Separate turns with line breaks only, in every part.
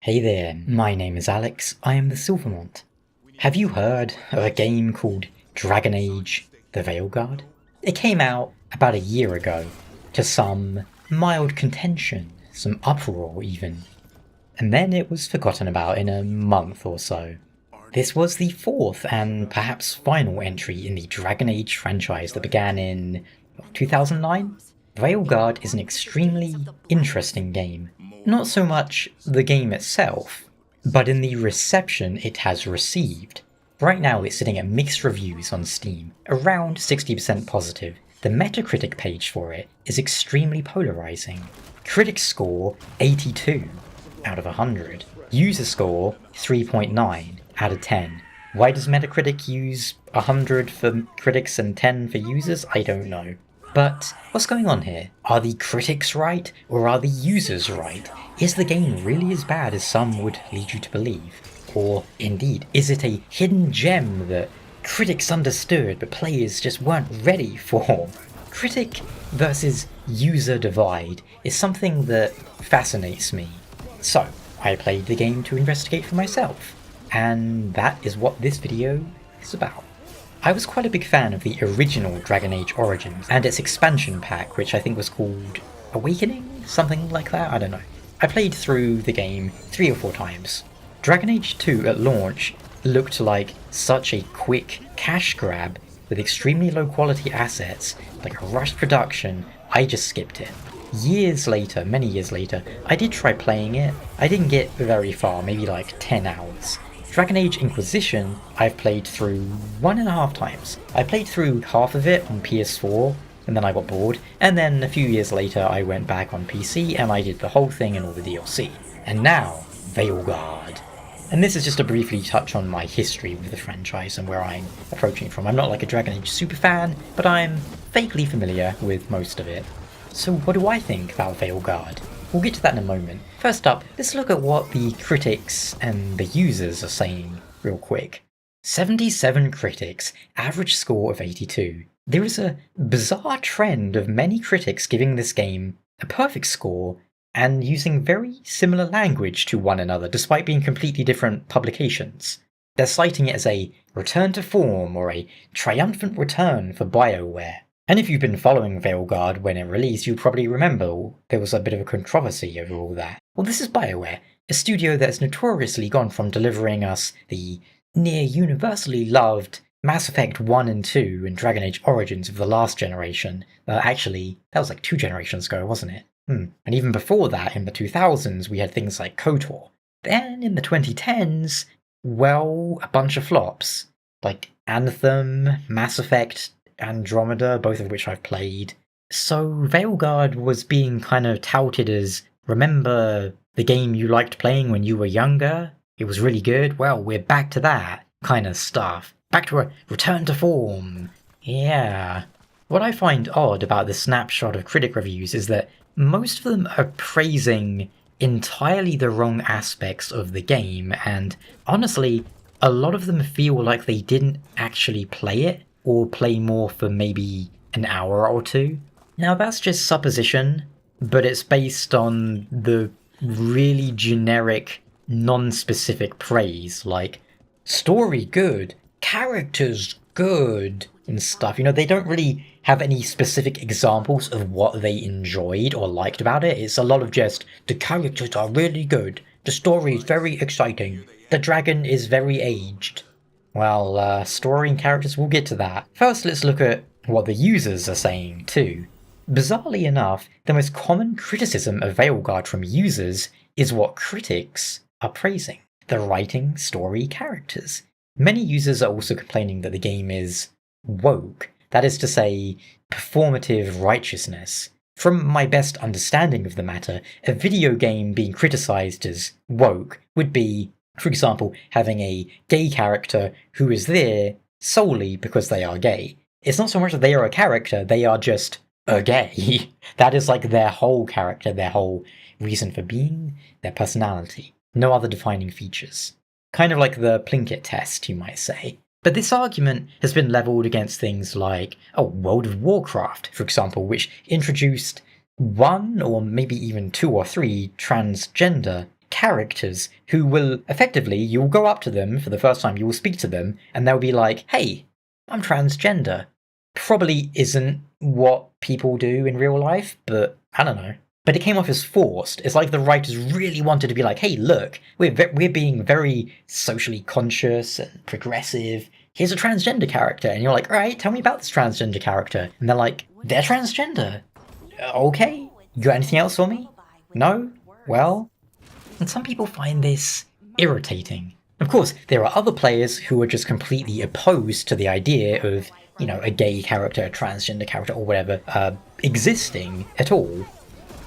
Hey there, my name is Alex, I am the Silver Mont. Have you heard of a game called Dragonage, the Veilguard? It came out about a year ago, to some mild contention, some uproar even. And then it was forgotten about in a month or so. This was the fourth and perhaps final entry in the Dragonage franchise that began in 2009? Veilguard is an extremely interesting game. Not so much the game itself, but in the reception it has received. Right now it's sitting at mixed reviews on Steam, around 60% positive. The Metacritic page for it is extremely polarizing. Critic score 82 out of 100. User score 3.9 out of 10. Why does Metacritic use 100 for critics and 10 for users? I don't know. But what's going on here? Are the critics right, or are the users right? Is the game really as bad as some would lead you to believe? Or, indeed, is it a hidden gem that critics understood but players just weren't ready for? Critic versus user divide is something that fascinates me. So, I played the game to investigate for myself, and that is what this video is about. I was quite a big fan of the original Dragon Age Origins and its expansion pack, which I think was called Awakening? Something like that? I don't know. I played through the game 3 or 4 times. Dragon Age 2 at launch looked like such a quick cash grab with extremely low quality assets, like a rushed production. I just skipped it. Years later, many years later, I did try playing it. I didn't get very far, maybe like 10 hours. Dragon Age Inquisition I've played through 1.5 times. I played through half of it on PS4, and then I got bored, and then a few years later I went back on PC and I did the whole thing and all the DLC. And now, Veilguard. And this is just to briefly touch on my history with the franchise and where I'm approaching from. I'm not like a Dragon Age super fan, but I'm vaguely familiar with most of it. So what do I think about Veilguard? We'll get to that in a moment. First up, let's look at what the critics and the users are saying real quick. 77 critics, average score of 82. There is a bizarre trend of many critics giving this game a perfect score and using very similar language to one another despite being completely different publications. They're citing it as a return to form or a triumphant return for BioWare. And if you've been following Veilguard when it released, you'll probably remember there was a bit of a controversy over all that. Well, this is BioWare, a studio that's notoriously gone from delivering us the near universally loved Mass Effect 1 and 2 and Dragon Age Origins of the last generation. Actually, that was like 2 generations ago, wasn't it? And even before that, in the 2000s, we had things like KOTOR. Then in the 2010s, well, a bunch of flops. Like Anthem, Mass Effect, Andromeda, both of which I've played. So Veilguard was being kind of touted as, remember the game you liked playing when you were younger? It was really good? Well, we're back to that kind of stuff. Back to a return to form. Yeah. What I find odd about the snapshot of critic reviews is that most of them are praising entirely the wrong aspects of the game, and honestly, a lot of them feel like they didn't actually play it, or play more for maybe an hour or 2. Now that's just supposition, but it's based on the really generic, non-specific praise, like, story good, characters good, and stuff. You know, they don't really have any specific examples of what they enjoyed or liked about it. It's a lot of just, the characters are really good, the story is very exciting, the dragon is very aged. Well, story and characters, we'll get to that. First, let's look at what the users are saying, too. Bizarrely enough, the most common criticism of Veilguard from users is what critics are praising. The writing, story, characters. Many users are also complaining that the game is woke. That is to say, performative righteousness. From my best understanding of the matter, a video game being criticized as woke would be, for example, having a gay character who is there solely because they are gay. It's not so much that they are a character, they are just a gay. That is like their whole character, their whole reason for being, their personality. No other defining features. Kind of like the Plinkett test, you might say. But this argument has been levelled against things like, World of Warcraft, for example, which introduced 1 or maybe even 2 or 3 transgender characters who will effectively, you'll go up to them for the first time, you will speak to them, and they'll be like, hey, I'm transgender. Probably isn't what people do in real life, but I don't know. But it came off as forced. It's like the writers really wanted to be like, hey, look, we're being very socially conscious and progressive. Here's a transgender character. And you're like, all right, tell me about this transgender character. And they're like, they're transgender. Okay. You got anything else for me? No? Well? And some people find this irritating. Of course, there are other players who are just completely opposed to the idea of, a gay character, a transgender character, or whatever, existing at all.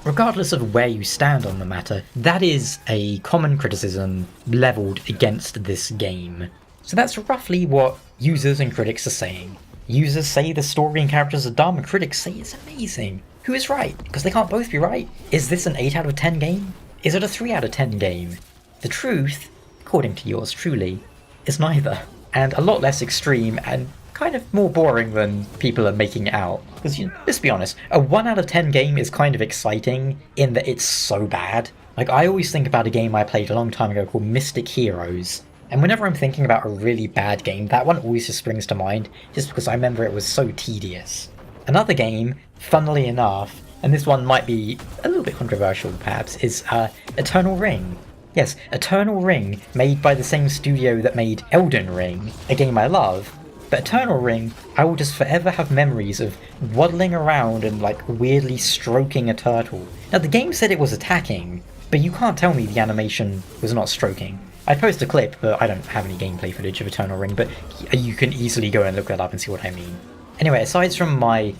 Regardless of where you stand on the matter, that is a common criticism levelled against this game. So that's roughly what users and critics are saying. Users say the story and characters are dumb, and critics say it's amazing. Who is right? Because they can't both be right. Is this an 8 out of 10 game? Is it a 3 out of 10 game? The truth, according to yours truly, is neither. And a lot less extreme and kind of more boring than people are making it out. Because, let's be honest, a 1 out of 10 game is kind of exciting in that it's so bad. Like, I always think about a game I played a long time ago called Mystic Heroes. And whenever I'm thinking about a really bad game, that one always just springs to mind, just because I remember it was so tedious. Another game, funnily enough, and this one might be a little bit controversial perhaps, is Eternal Ring. Yes, Eternal Ring, made by the same studio that made Elden Ring, a game I love. But Eternal Ring, I will just forever have memories of waddling around and weirdly stroking a turtle. Now the game said it was attacking, but you can't tell me the animation was not stroking. I'd post a clip, but I don't have any gameplay footage of Eternal Ring, but you can easily go and look that up and see what I mean. Anyway, aside from my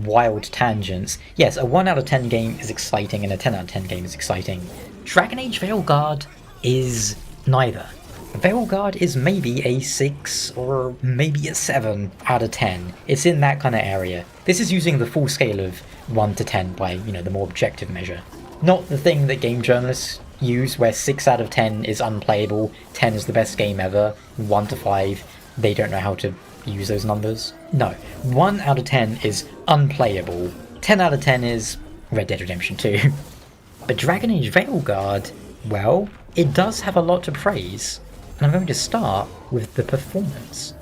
wild tangents, yes, a 1 out of 10 game is exciting and a 10 out of 10 game is exciting. Dragonage Veilguard is neither. Veilguard is maybe a 6 or maybe a 7 out of 10. It's in that kind of area. This is using the full scale of 1 to 10 by, the more objective measure. Not the thing that game journalists use where 6 out of 10 is unplayable, 10 is the best game ever, 1 to 5, they don't know how to use those numbers. No, 1 out of 10 is unplayable, 10 out of 10 is Red Dead Redemption 2. But Dragonage Veilguard, well, it does have a lot to praise. And I'm going to start with the performance.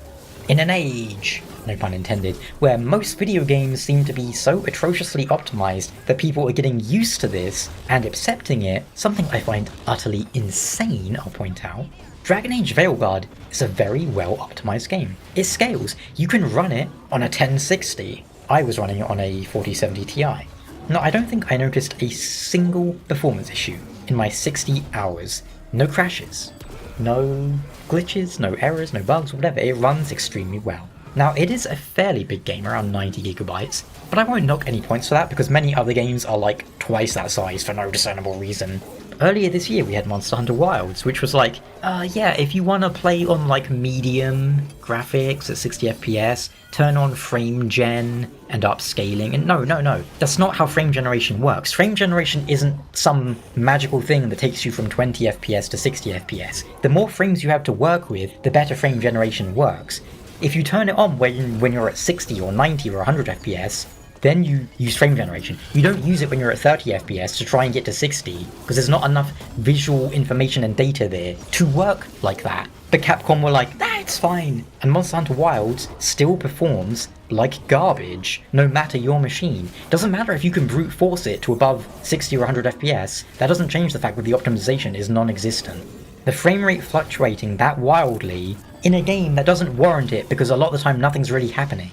In an age, no pun intended, where most video games seem to be so atrociously optimized that people are getting used to this and accepting it, something I find utterly insane, I'll point out, Dragonage Veilguard is a very well optimized game. It scales. You can run it on a 1060. I was running it on a 4070 Ti. No, I don't think I noticed a single performance issue in my 60 hours. No crashes. No glitches, no errors, no bugs, whatever, it runs extremely well. Now, it is a fairly big game, around 90 gigabytes, but I won't knock any points for that because many other games are like twice that size for no discernible reason. Earlier this year we had Monster Hunter Wilds, which was like, yeah, if you want to play on medium graphics at 60 FPS, turn on frame gen and upscaling, and no, that's not how frame generation works. Frame generation isn't some magical thing that takes you from 20 FPS to 60 FPS. The more frames you have to work with, the better frame generation works. If you turn it on when you're at 60 or 90 or 100 FPS, then you use frame generation. You don't use it when you're at 30 FPS to try and get to 60, because there's not enough visual information and data there to work like that. But Capcom were like, nah, it's fine. And Monster Hunter Wilds still performs like garbage, no matter your machine. Doesn't matter if you can brute force it to above 60 or 100 FPS, that doesn't change the fact that the optimization is non-existent. The frame rate fluctuating that wildly in a game that doesn't warrant it because a lot of the time nothing's really happening.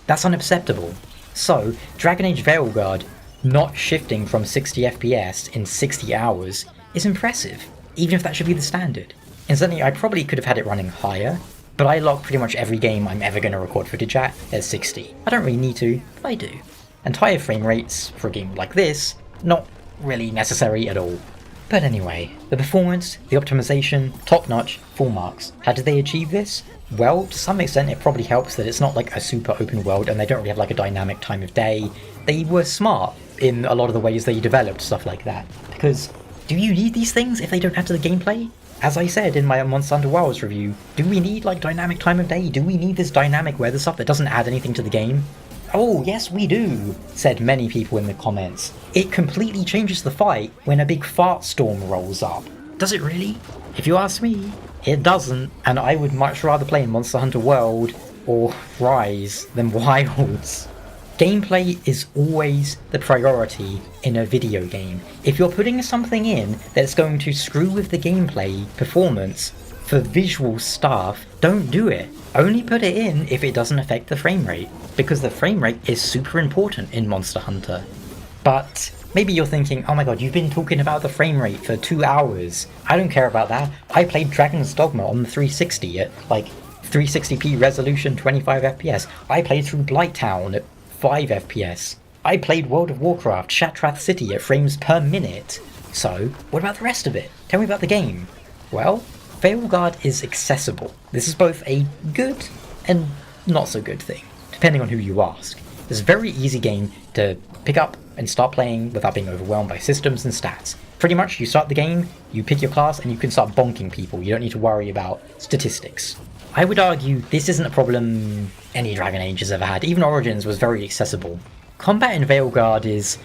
That's unacceptable. So, Dragonage Veilguard not shifting from 60 FPS in 60 hours is impressive, even if that should be the standard. Incidentally, I probably could have had it running higher, but I lock pretty much every game I'm ever going to record footage at 60. I don't really need to, but I do. And higher frame rates for a game like this, not really necessary at all. But anyway, the performance, the optimization, top notch, full marks. How did they achieve this? Well, to some extent it probably helps that it's not like a super open world and they don't really have like a dynamic time of day. They were smart in a lot of the ways they developed stuff like that. Because, do you need these things if they don't add to the gameplay? As I said in my Monster Hunter Wilds review, do we need like dynamic time of day? Do we need this dynamic weather stuff that doesn't add anything to the game? Oh, yes we do, said many people in the comments. It completely changes the fight when a big fart storm rolls up. Does it really? If you ask me, it doesn't, and I would much rather play in Monster Hunter World or Rise than Wilds. Gameplay is always the priority in a video game. If you're putting something in that's going to screw with the gameplay performance for visual stuff, don't do it. Only put it in if it doesn't affect the frame rate, because the frame rate is super important in Monster Hunter. But maybe you're thinking, oh my god, you've been talking about the frame rate for 2 hours. I don't care about that. I played Dragon's Dogma on the 360 at like 360p resolution, 25 FPS. I played through Blighttown at 5 FPS. I played World of Warcraft Shattrath City at frames per minute. So, what about the rest of it? Tell me about the game. Well, Veilguard is accessible. This is both a good and not so good thing, depending on who you ask. It's a very easy game to pick up and start playing without being overwhelmed by systems and stats. Pretty much, you start the game, you pick your class, and you can start bonking people. You don't need to worry about statistics. I would argue this isn't a problem any Dragon Age has ever had. Even Origins was very accessible. Combat in Veilguard is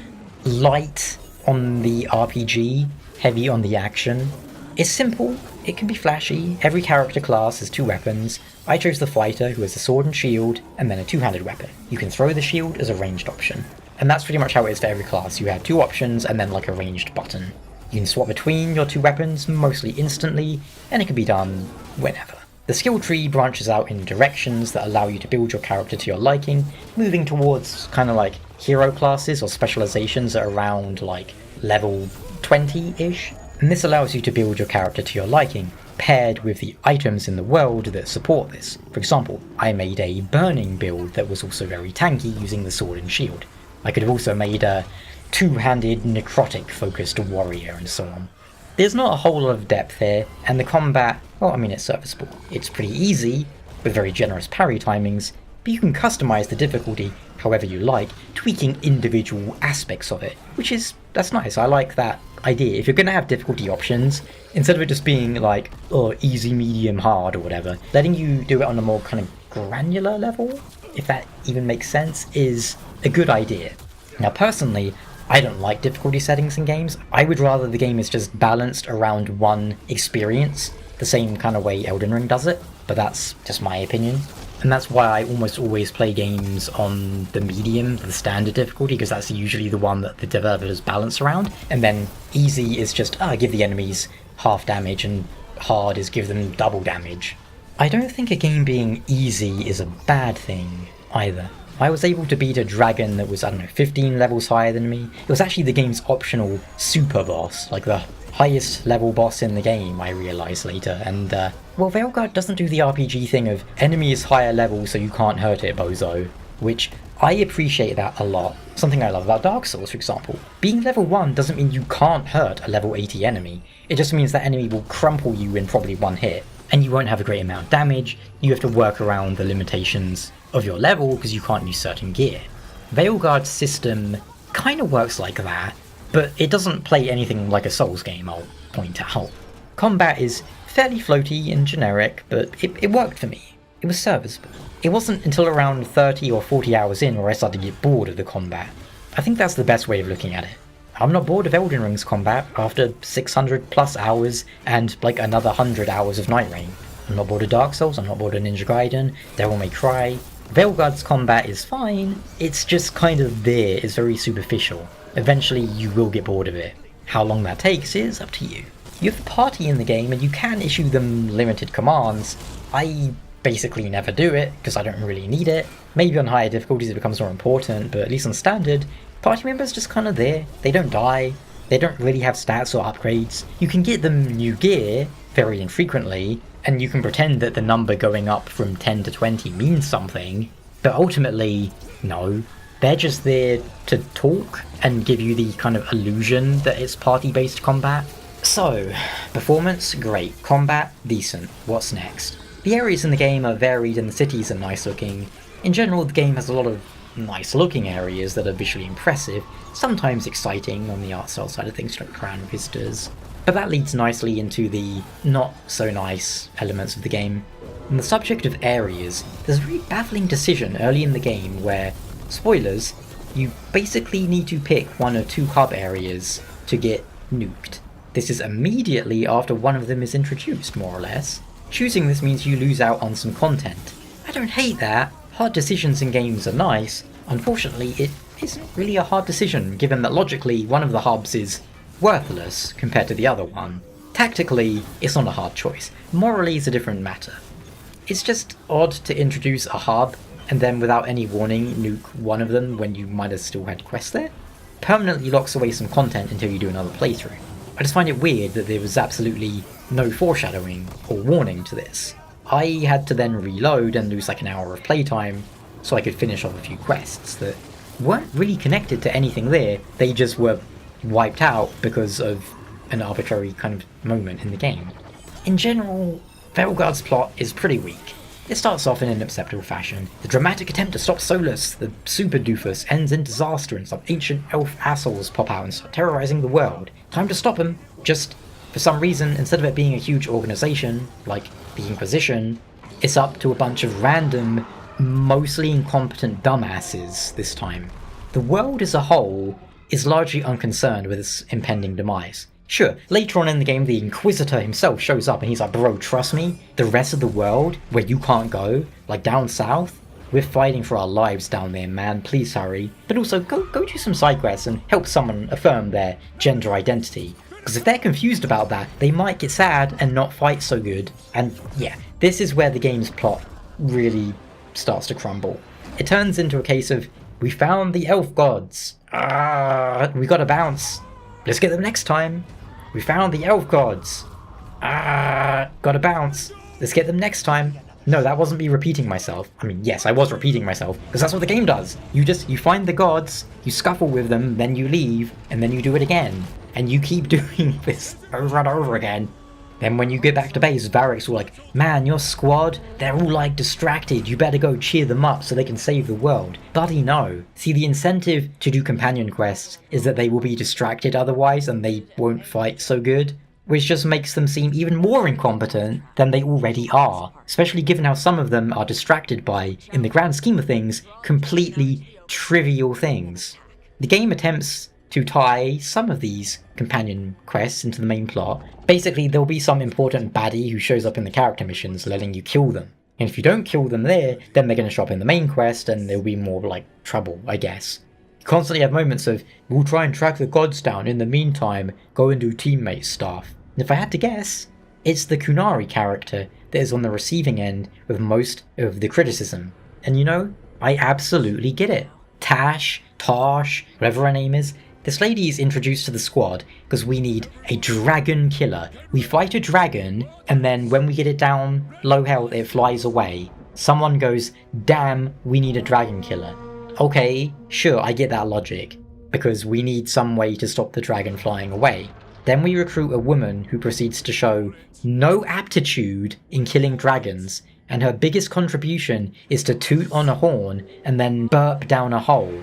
light on the RPG, heavy on the action. It's simple, it can be flashy, every character class has 2 weapons. I chose the fighter, who has a sword and shield, and then a 2-handed weapon. You can throw the shield as a ranged option. And that's pretty much how it is for every class. You have 2 options and then like a ranged button. You can swap between your 2 weapons mostly instantly, and it can be done whenever. The skill tree branches out in directions that allow you to build your character to your liking, moving towards kind of like hero classes or specializations at around like level 20-ish. And this allows you to build your character to your liking, paired with the items in the world that support this. For example, I made a burning build that was also very tanky using the sword and shield. I could have also made a 2-handed necrotic focused warrior and so on. There's not a whole lot of depth here, and the combat, well, I mean, it's serviceable. It's pretty easy, with very generous parry timings, but you can customize the difficulty however you like, tweaking individual aspects of it, that's nice. I like that idea. If you're going to have difficulty options, instead of it just being like, oh, easy, medium, hard, or whatever, letting you do it on a more kind of granular level, if that even makes sense, is a good idea. Now, personally, I don't like difficulty settings in games. I would rather the game is just balanced around one experience, the same kind of way Elden Ring does it, but that's just my opinion. And that's why I almost always play games on the medium, the standard difficulty, because that's usually the one that the developers balance around. And then easy is just, give the enemies half damage, and hard is give them double damage. I don't think a game being easy is a bad thing, either. I was able to beat a dragon that was, 15 levels higher than me. It was actually the game's optional super boss, like the highest level boss in the game, I realised later, and well, Veilguard doesn't do the RPG thing of enemy is higher level so you can't hurt it, bozo, which I appreciate that a lot. Something I love about Dark Souls, for example. Being level 1 doesn't mean you can't hurt a level 80 enemy, it just means that enemy will crumple you in probably one hit, and you won't have a great amount of damage. You have to work around the limitations of your level because you can't use certain gear. Veilguard's system kind of works like that, but it doesn't play anything like a Souls game, I'll point out. Combat is fairly floaty and generic, but it worked for me. It was serviceable. It wasn't until around 30 or 40 hours in where I started to get bored of the combat. I think that's the best way of looking at it. I'm not bored of Elden Ring's combat after 600 plus hours and like another 100 hours of Night Rain. I'm not bored of Dark Souls, I'm not bored of Ninja Gaiden, Devil May Cry. Veilguard's combat is fine, it's just kind of there, it's very superficial. Eventually you will get bored of it. How long that takes is up to you. You have the party in the game and you can issue them limited commands. I basically never do it because I don't really need it. Maybe on higher difficulties it becomes more important, but at least on standard, party members just kind of there. They don't die, they don't really have stats or upgrades. You can get them new gear very infrequently, and you can pretend that the number going up from 10 to 20 means something, but ultimately, no. They're just there to talk and give you the kind of illusion that it's party-based combat. So, performance, great. Combat, decent. What's next? The areas in the game are varied and the cities are nice looking. In general, the game has a lot of nice looking areas that are visually impressive, sometimes exciting on the art style side of things like crown vistas. But that leads nicely into the not so nice elements of the game. On the subject of areas, there's a very baffling decision early in the game where, spoilers, you basically need to pick one of 2 hub areas to get nuked. This is immediately after one of them is introduced, more or less. Choosing this means you lose out on some content. I don't hate that. Hard decisions in games are nice. Unfortunately, it isn't really a hard decision, given that logically one of the hubs is worthless compared to the other one. Tactically, it's not a hard choice. Morally, it's a different matter. It's just odd to introduce a hub and then without any warning nuke one of them when you might have still had quests there. Permanently locks away some content until you do another playthrough. I just find it weird that there was absolutely no foreshadowing or warning to this. I had to then reload and lose like an hour of playtime so I could finish off a few quests that weren't really connected to anything there, they just were wiped out because of an arbitrary kind of moment in the game. In general, Veilguard's plot is pretty weak. It starts off in an acceptable fashion. The dramatic attempt to stop Solus, the super doofus, ends in disaster and some ancient elf assholes pop out and start terrorizing the world. Time to stop them. Just, for some reason, instead of it being a huge organization, like the Inquisition, it's up to a bunch of random, mostly incompetent dumbasses this time. The world as a whole is largely unconcerned with its impending demise. Sure, later on in the game the Inquisitor himself shows up and he's like, bro, trust me, the rest of the world, where you can't go, like down south, we're fighting for our lives down there, man, please hurry. But also, go do some side quests and help someone affirm their gender identity. Because if they're confused about that, they might get sad and not fight so good. And yeah, this is where the game's plot really starts to crumble. It turns into a case of, we found the elf gods. We gotta bounce. Let's get them next time. We found the elf gods. Gotta bounce. Let's get them next time. No, that wasn't me repeating myself. I mean, yes, I was repeating myself, because that's what the game does. You find the gods, you scuffle with them, then you leave, and then you do it again. And you keep doing this over and over again. Then when you get back to base, Varric's all like, man, your squad, they're all like distracted, you better go cheer them up so they can save the world. Buddy, no. See, the incentive to do companion quests is that they will be distracted otherwise and they won't fight so good, which just makes them seem even more incompetent than they already are, especially given how some of them are distracted by, in the grand scheme of things, completely trivial things. The game attempts to tie some of these companion quests into the main plot. Basically, there'll be some important baddie who shows up in the character missions letting you kill them. And if you don't kill them there, then they're going to show up in the main quest and there'll be more, like, trouble, I guess. You constantly have moments of, we'll try and track the gods down, in the meantime, go and do teammate stuff. And if I had to guess, it's the Kunari character that is on the receiving end with most of the criticism. And you know, I absolutely get it. Tosh, whatever her name is, this lady is introduced to the squad because we need a dragon killer. We fight a dragon, and then when we get it down low health, it flies away. Someone goes, damn, we need a dragon killer. Okay, sure, I get that logic, because we need some way to stop the dragon flying away. Then we recruit a woman who proceeds to show no aptitude in killing dragons, and her biggest contribution is to toot on a horn and then burp down a hole.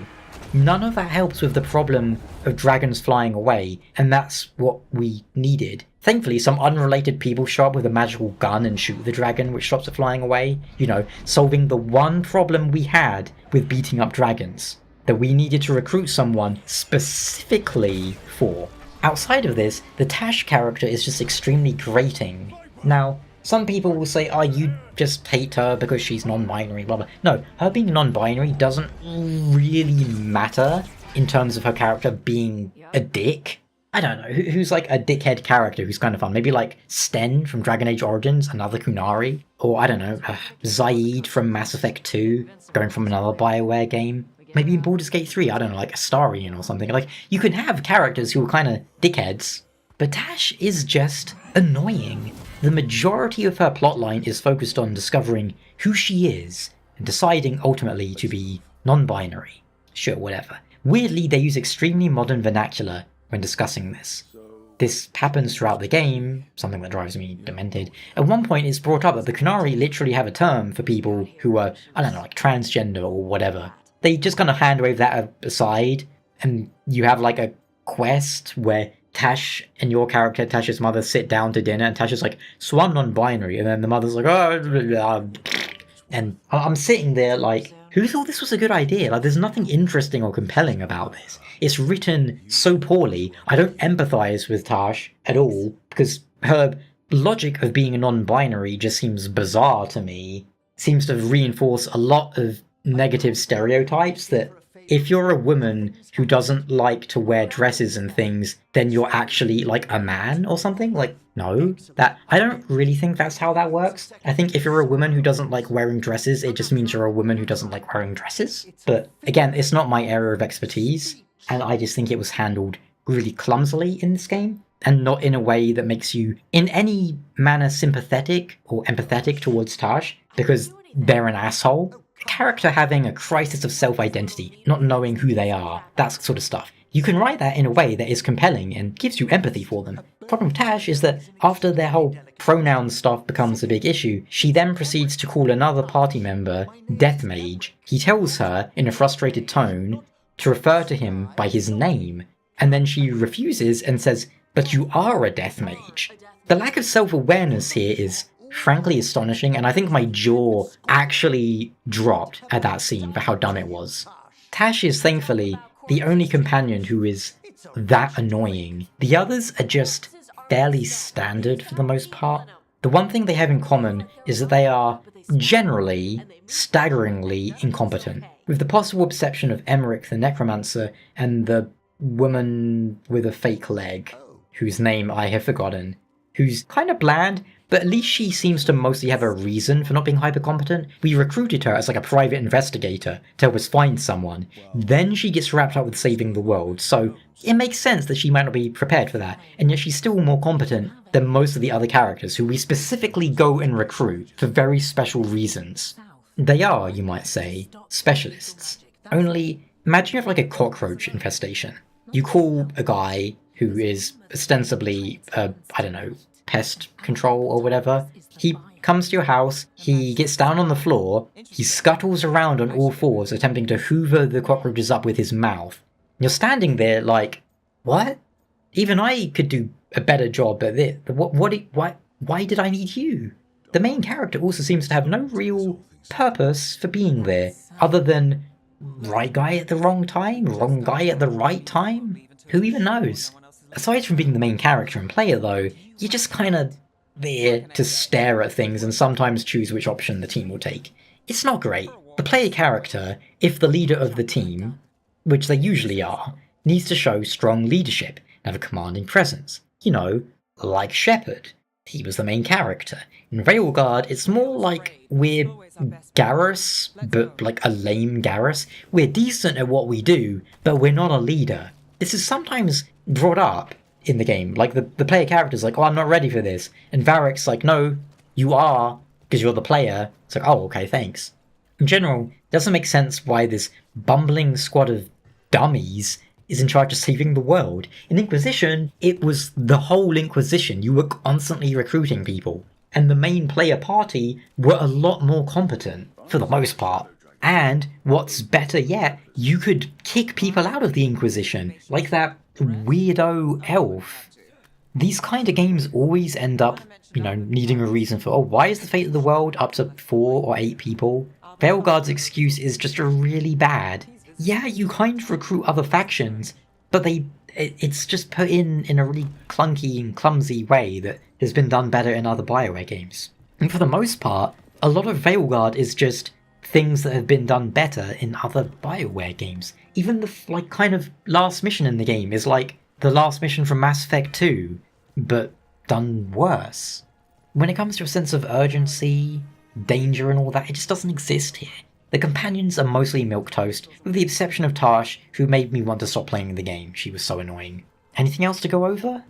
None of that helps with the problem of dragons flying away, and that's what we needed. Thankfully, some unrelated people show up with a magical gun and shoot the dragon, which stops it flying away. You know, solving the one problem we had with beating up dragons, that we needed to recruit someone specifically for. Outside of this, the Tash character is just extremely grating. Now, some people will say, oh, you just hate her because she's non-binary, blah blah. No, her being non-binary doesn't really matter in terms of her character being a dick. I don't know, who's like a dickhead character who's kind of fun? Maybe like Sten from Dragonage Origins, another Kunari? Or I don't know, Zaid from Mass Effect 2, going from another BioWare game? Maybe in Baldur's Gate 3, I don't know, like Astarion or something. Like, you can have characters who are kind of dickheads, but Tash is just annoying. The majority of her plotline is focused on discovering who she is and deciding ultimately to be non-binary. Sure, whatever. Weirdly, they use extremely modern vernacular when discussing this. This happens throughout the game, something that drives me demented. At one point it's brought up that the Kunari literally have a term for people who are, I don't know, like transgender or whatever. They just kind of hand wave that aside, and you have like a quest where Tash and your character, Tash's mother, sit down to dinner, and Tash is like, so I'm non-binary, and then the mother's like, oh, and I'm sitting there like, Who thought this was a good idea? Like, there's nothing interesting or compelling about this. It's written so poorly. I don't empathize with Tash at all, because her logic of being a non-binary just seems bizarre to me. Seems to reinforce a lot of negative stereotypes that if you're a woman who doesn't like to wear dresses and things, then you're actually like a man or something? Like, no. I don't really think that's how that works. I think if you're a woman who doesn't like wearing dresses, it just means you're a woman who doesn't like wearing dresses. But again, it's not my area of expertise, and I just think it was handled really clumsily in this game, and not in a way that makes you in any manner sympathetic or empathetic towards Taj, because they're an asshole. A character having a crisis of self-identity, not knowing who they are, that sort of stuff. You can write that in a way that is compelling and gives you empathy for them. The problem with Tash is that after their whole pronoun stuff becomes a big issue, she then proceeds to call another party member Death Mage. He tells her, in a frustrated tone, to refer to him by his name, and then she refuses and says, "But you are a Death Mage." The lack of self-awareness here is frankly astonishing, and I think my jaw actually dropped at that scene for how dumb it was. Tash is thankfully the only companion who is that annoying. The others are just fairly standard for the most part. The one thing they have in common is that they are generally staggeringly incompetent, with the possible exception of Emmerich the Necromancer and the woman with a fake leg, whose name I have forgotten, who's kind of bland, but at least she seems to mostly have a reason for not being hyper-competent. We recruited her as like a private investigator to help us find someone. Then she gets wrapped up with saving the world, so it makes sense that she might not be prepared for that, and yet she's still more competent than most of the other characters who we specifically go and recruit for very special reasons. They are, you might say, specialists. Only, imagine you have like a cockroach infestation. You call a guy who is ostensibly, I don't know, pest control or whatever. He comes to your house, he gets down on the floor, he scuttles around on all fours attempting to hoover the cockroaches up with his mouth. You're standing there like, what? Even I could do a better job at this. Why did I need you? The main character also seems to have no real purpose for being there, other than right guy at the wrong time, wrong guy at the right time? Who even knows? Aside from being the main character and player though, you're just kind of there to stare at things and sometimes choose which option the team will take. It's not great. The player character, if the leader of the team, which they usually are, needs to show strong leadership and have a commanding presence. You know, like Shepard. He was the main character. In Veilguard, it's more like we're Garrus, but like a lame Garrus. We're decent at what we do, but we're not a leader. This is sometimes brought up in the game. Like, the player character's like, oh, I'm not ready for this. And Varric's like, no, you are, because you're the player. It's like, oh, okay, thanks. In general, it doesn't make sense why this bumbling squad of dummies is in charge of saving the world. In Inquisition, it was the whole Inquisition. You were constantly recruiting people. And the main player party were a lot more competent, for the most part. And, what's better yet, you could kick people out of the Inquisition, like that weirdo elf. These kind of games always end up, needing a reason for, oh, why is the fate of the world up to 4 or 8 people? Veilguard's excuse is just really bad. Yeah, you kind of recruit other factions, but it's just put in a really clunky and clumsy way that has been done better in other BioWare games. And for the most part, a lot of Veilguard is just things that have been done better in other BioWare games. Even the kind of last mission in the game is like the last mission from Mass Effect 2, but done worse. When it comes to a sense of urgency, danger and all that, it just doesn't exist here. The companions are mostly milquetoast, with the exception of Tash, who made me want to stop playing the game. She was so annoying. Anything else to go over?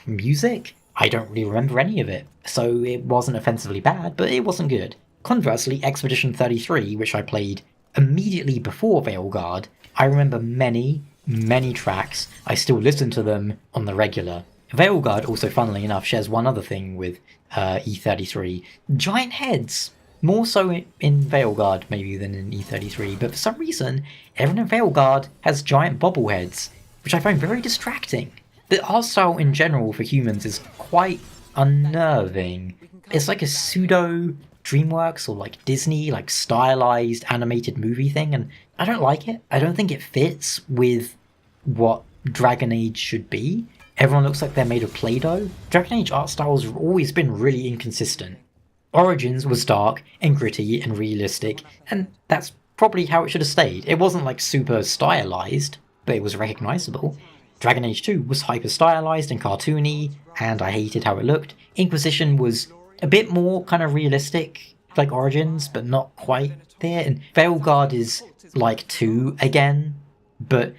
Music? I don't really remember any of it, so it wasn't offensively bad, but it wasn't good. Conversely, Expedition 33, which I played immediately before Veilguard, I remember many, many tracks. I still listen to them on the regular. Veilguard also, funnily enough, shares one other thing with E33. Giant heads! More so in Veilguard, maybe, than in E33, but for some reason, everyone in Veilguard has giant bobbleheads, which I find very distracting. The art style in general for humans is quite unnerving. It's like a pseudo DreamWorks or like Disney, like stylized animated movie thing, and I don't like it. I don't think it fits with what Dragon Age should be. Everyone looks like they're made of Play-Doh. Dragon Age art styles have always been really inconsistent. Origins was dark and gritty and realistic, and that's probably how it should have stayed. It wasn't like super stylized, but it was recognizable. Dragon Age 2 was hyper stylized and cartoony, and I hated how it looked. Inquisition was a bit more kind of realistic, like Origins, but not quite there. And Veilguard is like 2 again, but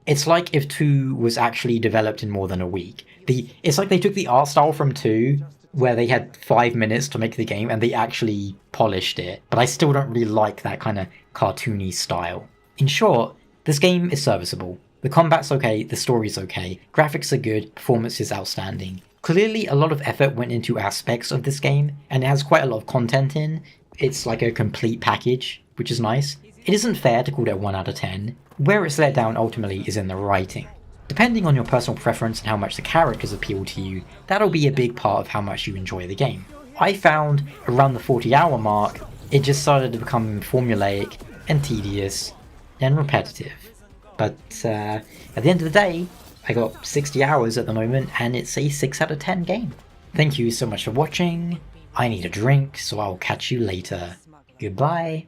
it's like if 2 was actually developed in more than a week. It's like they took the art style from 2, where they had 5 minutes to make the game, and they actually polished it. But I still don't really like that kind of cartoony style. In short, this game is serviceable. The combat's okay, the story's okay, graphics are good, performance is outstanding. Clearly a lot of effort went into aspects of this game, and it has quite a lot of content in. It's like a complete package, which is nice. It isn't fair to call it a 1 out of 10. Where it's let down ultimately is in the writing. Depending on your personal preference and how much the characters appeal to you, that'll be a big part of how much you enjoy the game. I found around the 40-hour mark, it just started to become formulaic and tedious and repetitive. But at the end of the day, I got 60 hours at the moment, and it's a 6 out of 10 game. Thank you so much for watching. I need a drink, so I'll catch you later. Goodbye.